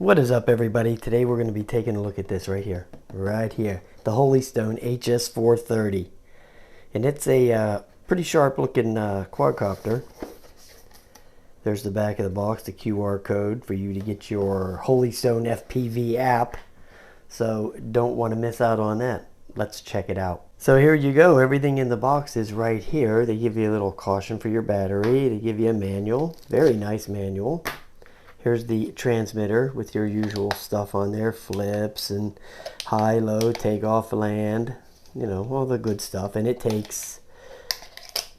What is up, everybody? Today we're going to be taking a look at this right here, the Holy Stone HS430, and it's a pretty sharp looking quadcopter. There's the back of the box, the QR code for you to get your Holy Stone FPV app, so don't want to miss out on that. Let's check it out. So here you go, everything in the box is right here. They give you a little caution for your battery, they give you a manual, very nice manual. Here's the transmitter with your usual stuff on there, flips and high, low, takeoff, land, you know, all the good stuff. And it takes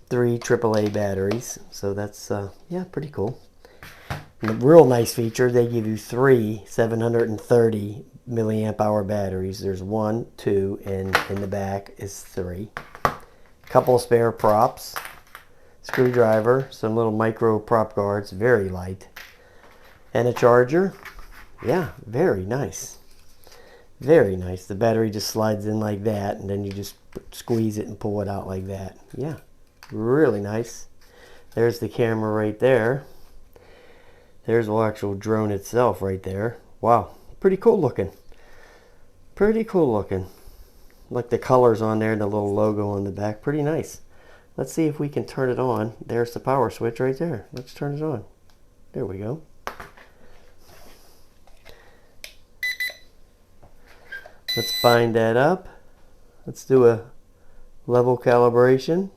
3 AAA batteries, so that's, yeah, pretty cool. And the real nice feature, they give you 3 730 milliamp hour batteries. There's 1, 2, and in the back is 3. Couple spare props, screwdriver, some little micro prop guards, very light. And a charger. Yeah, very nice. Very nice. The battery just slides in like that, and then you just squeeze it and pull it out like that. Yeah, really nice. There's the camera right there. There's the actual drone itself right there. Wow, pretty cool looking. Pretty cool looking. Like the colors on there and the little logo on the back. Pretty nice. Let's see if we can turn it on. There's the power switch right there. Let's turn it on. There we go. Let's find that up. Let's do a level calibration.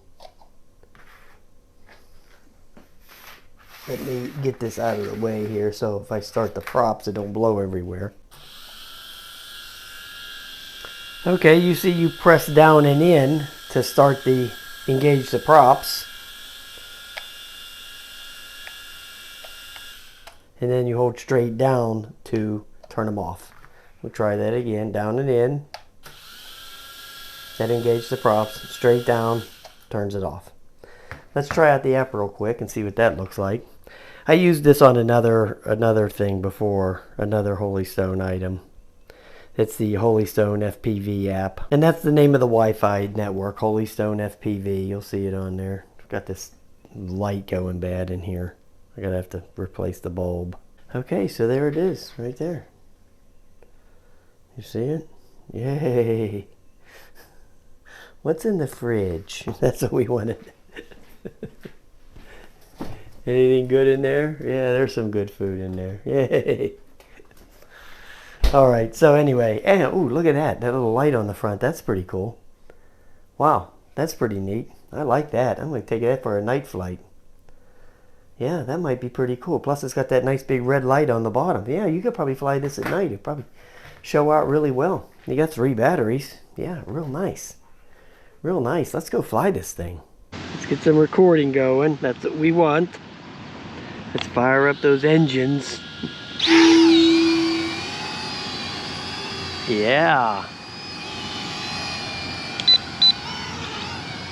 Let me get this out of the way here so if I start the props it don't blow everywhere. Okay, you see you press down and in to start the engage the props. And then you hold straight down to turn them off. We'll try that again, down and in. That engages the props, straight down, turns it off. Let's try out the app real quick and see what that looks like. I used this on another thing before, another Holy Stone item. It's the Holy Stone FPV app. And that's the name of the Wi-Fi network, Holy Stone FPV. You'll see it on there. Got this light going bad in here. I'm gonna have to replace the bulb. Okay, so there it is, right there. You see it? Yay! What's in the fridge? That's what we wanted. Anything good in there? Yeah, there's some good food in there. Yay! Alright, so anyway, and ooh, look at that. That little light on the front. That's pretty cool. Wow, that's pretty neat. I like that. I'm going to take that for a night flight. Yeah, that might be pretty cool. Plus it's got that nice big red light on the bottom. Yeah, you could probably fly this at night. It'd probably show out really well. You got 3 batteries. Yeah, real nice. Real nice. Let's go fly this thing. Let's get some recording going. That's what we want. Let's fire up those engines. Yeah.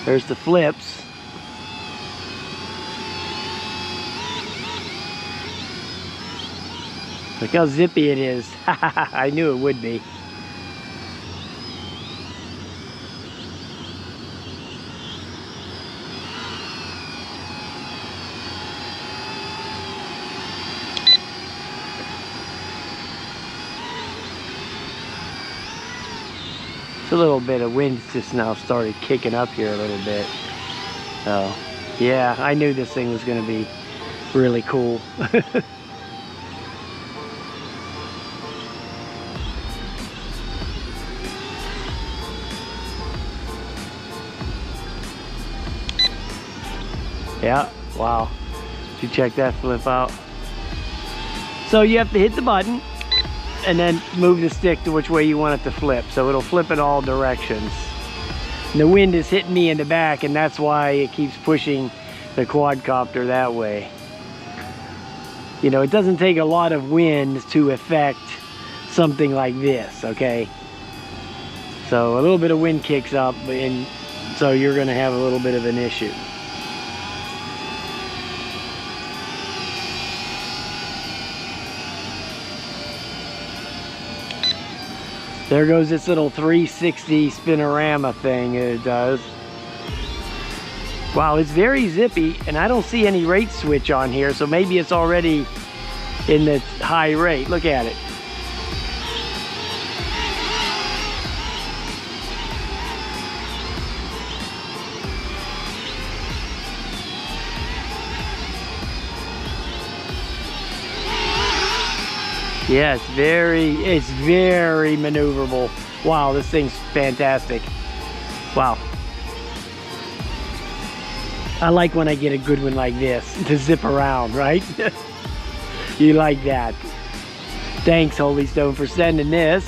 There's the flips. Look how zippy it is. I knew it would be. It's a little bit of wind just now started kicking up here a little bit. So, yeah, I knew this thing was going to be really cool. Yeah, wow. Did you check that flip out? So you have to hit the button and then move the stick to which way you want it to flip. So it'll flip in all directions. And the wind is hitting me in the back, and that's why it keeps pushing the quadcopter that way. You know, it doesn't take a lot of wind to affect something like this, okay? So a little bit of wind kicks up, and so you're gonna have a little bit of an issue. There goes this little 360 spinorama thing it does. Wow, it's very zippy, and I don't see any rate switch on here, so maybe it's already in the high rate. Look at it. Yeah, it's very maneuverable. Wow, this thing's fantastic. Wow. I like when I get a good one like this to zip around, right? You like that. Thanks, Holy Stone, for sending this.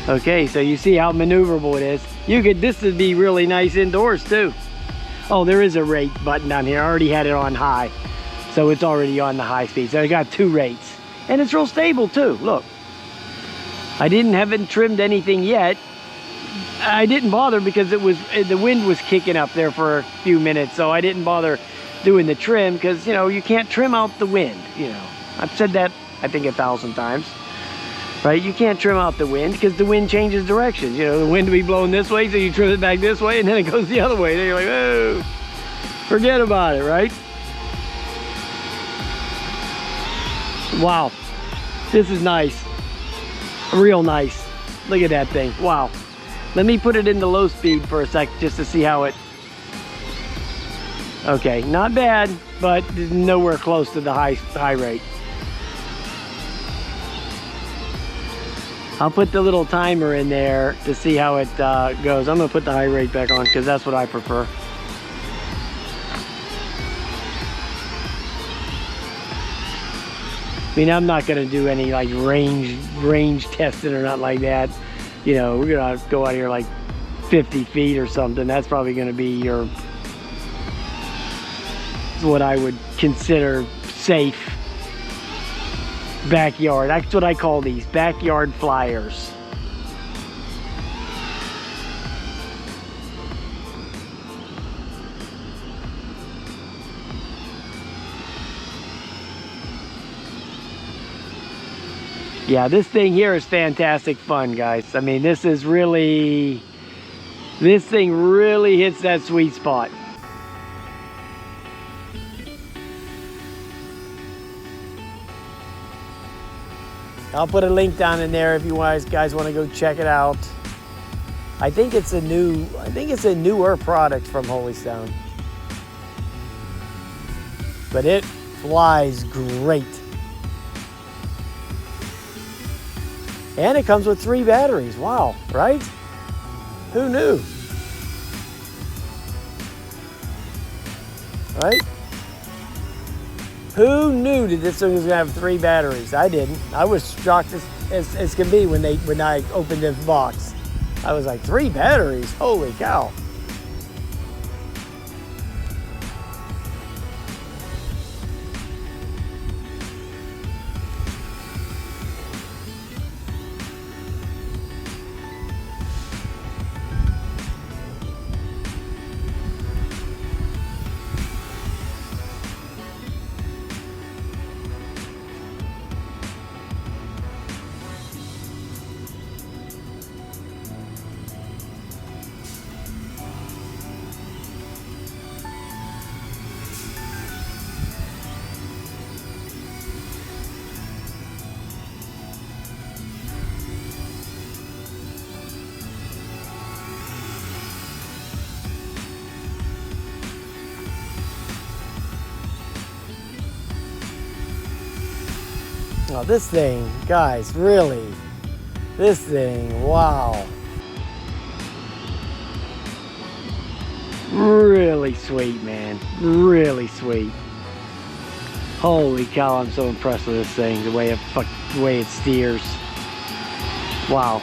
Okay, so you see how maneuverable it is. This would be really nice indoors too. Oh, there is a rate button down here. I already had it on high. So it's already on the high speed. So I got 2 rates. And it's real stable too, look. I haven't trimmed anything yet. I didn't bother because the wind was kicking up there for a few minutes. So I didn't bother doing the trim because, you know, you can't trim out the wind, you know. I've said that, I think, 1,000 times. Right, you can't trim out the wind because the wind changes directions. You know, the wind will be blowing this way, so you trim it back this way, and then it goes the other way. Then you're like, oh, forget about it, right? Wow, this is nice, real nice. Look at that thing, wow. Let me put it into low speed for a sec just to see how it, okay, not bad, but nowhere close to the high rate. I'll put the little timer in there to see how it goes. I'm gonna put the high rate back on because that's what I prefer. I mean, I'm not gonna do any like range testing or nothing like that. You know, we're gonna go out here like 50 feet or something. That's probably gonna be what I would consider safe. Backyard, that's what I call these, backyard flyers. Yeah, this thing here is fantastic fun, guys. I mean, this thing really hits that sweet spot. I'll put a link down in there if you guys want to go check it out. I think it's a newer product from Holy Stone. But it flies great. And it comes with 3 batteries. Wow, right? Who knew? Right? Who knew that this thing was gonna have 3 batteries? I didn't. I was shocked as can be when I opened this box. I was like, 3 batteries? Holy cow. Oh, this thing, guys, really, this thing, wow. Really sweet, man, really sweet. Holy cow, I'm so impressed with this thing, the way it steers. Wow.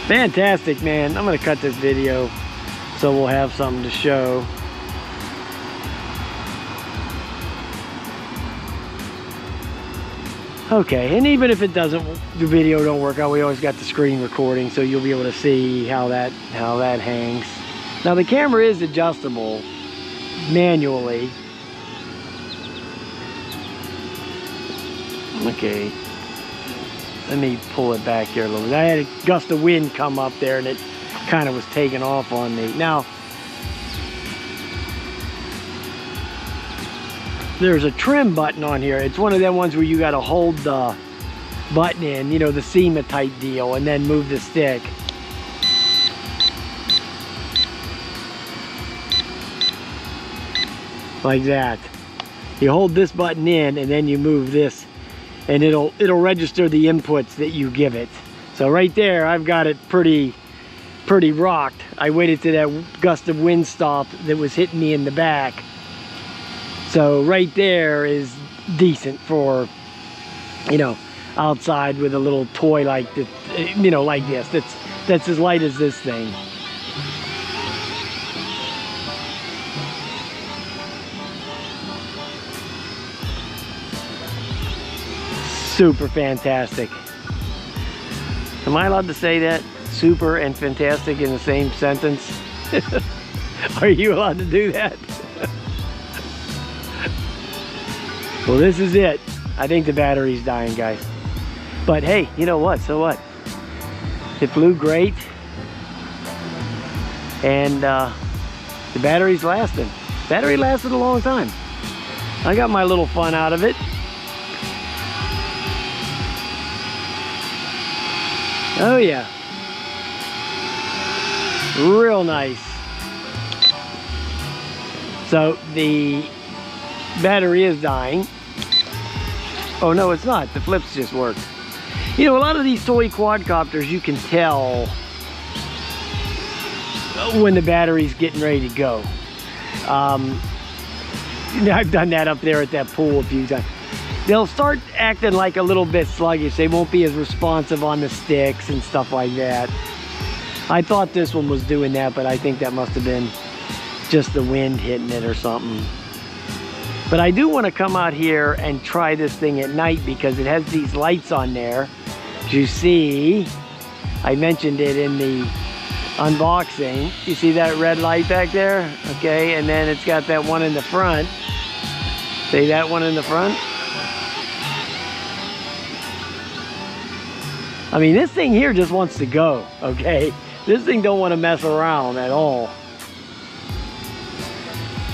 Fantastic, man. I'm gonna cut this video so we'll have something to show. Okay, and even if the video don't work out, we always got the screen recording, so you'll be able to see how that hangs. Now the camera is adjustable manually. Okay. Let me pull it back here a little bit. I had a gust of wind come up there and it kind of was taking off on me. Now, there's a trim button on here. It's one of them ones where you got to hold the button in, you know, the SEMA type deal, and then move the stick. Like that. You hold this button in and then you move this, and it'll register the inputs that you give it. So right there, I've got it pretty rocked. I waited till that gust of wind stopped that was hitting me in the back. So right there is decent for, you know, outside with a little toy like this, you know, like this. That's as light as this thing. Super fantastic. Am I allowed to say that? Super and fantastic in the same sentence? Are you allowed to do that? Well, this is it. I think the battery's dying, guys. But hey, you know what? So what? It flew great. And the battery's lasting. Battery lasted a long time. I got my little fun out of it. Oh yeah. Real nice. So the battery is dying. Oh no, it's not. The flips just worked. You know, a lot of these toy quadcopters, you can tell when the battery's getting ready to go. I've done that up there at that pool a few times. They'll start acting like a little bit sluggish. They won't be as responsive on the sticks and stuff like that. I thought this one was doing that, but I think that must have been just the wind hitting it or something. But I do want to come out here and try this thing at night because it has these lights on there. As you see, I mentioned it in the unboxing. You see that red light back there? Okay, and then it's got that one in the front. See that one in the front? I mean, this thing here just wants to go, okay? This thing don't want to mess around at all.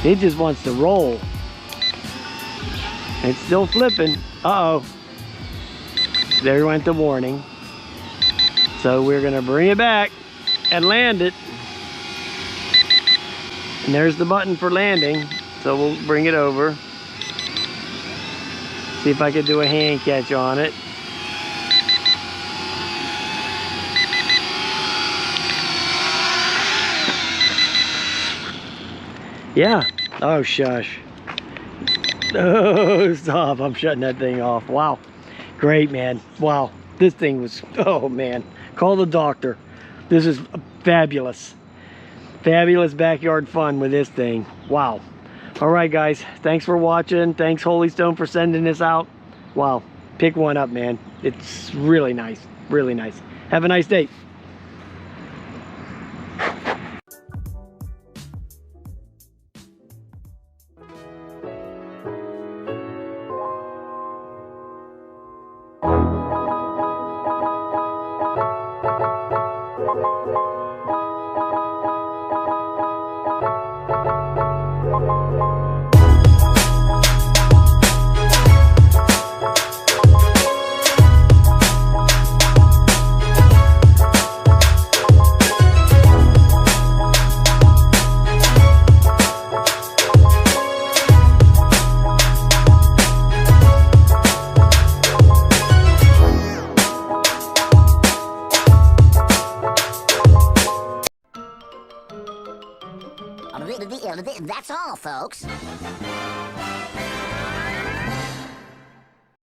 It just wants to roll. It's still flipping. Uh-oh. There went the warning. So we're gonna bring it back and land it. And there's the button for landing. So we'll bring it over. See if I can do a hand catch on it. Yeah. Oh, shush. Oh, stop. I'm shutting that thing off. Wow. Great, man. Wow. This thing was, oh, man. Call the doctor. This is fabulous. Fabulous backyard fun with this thing. Wow. All right, guys. Thanks for watching. Thanks, Holy Stone, for sending this out. Wow. Pick one up, man. It's really nice. Really nice. Have a nice day. That's all, folks.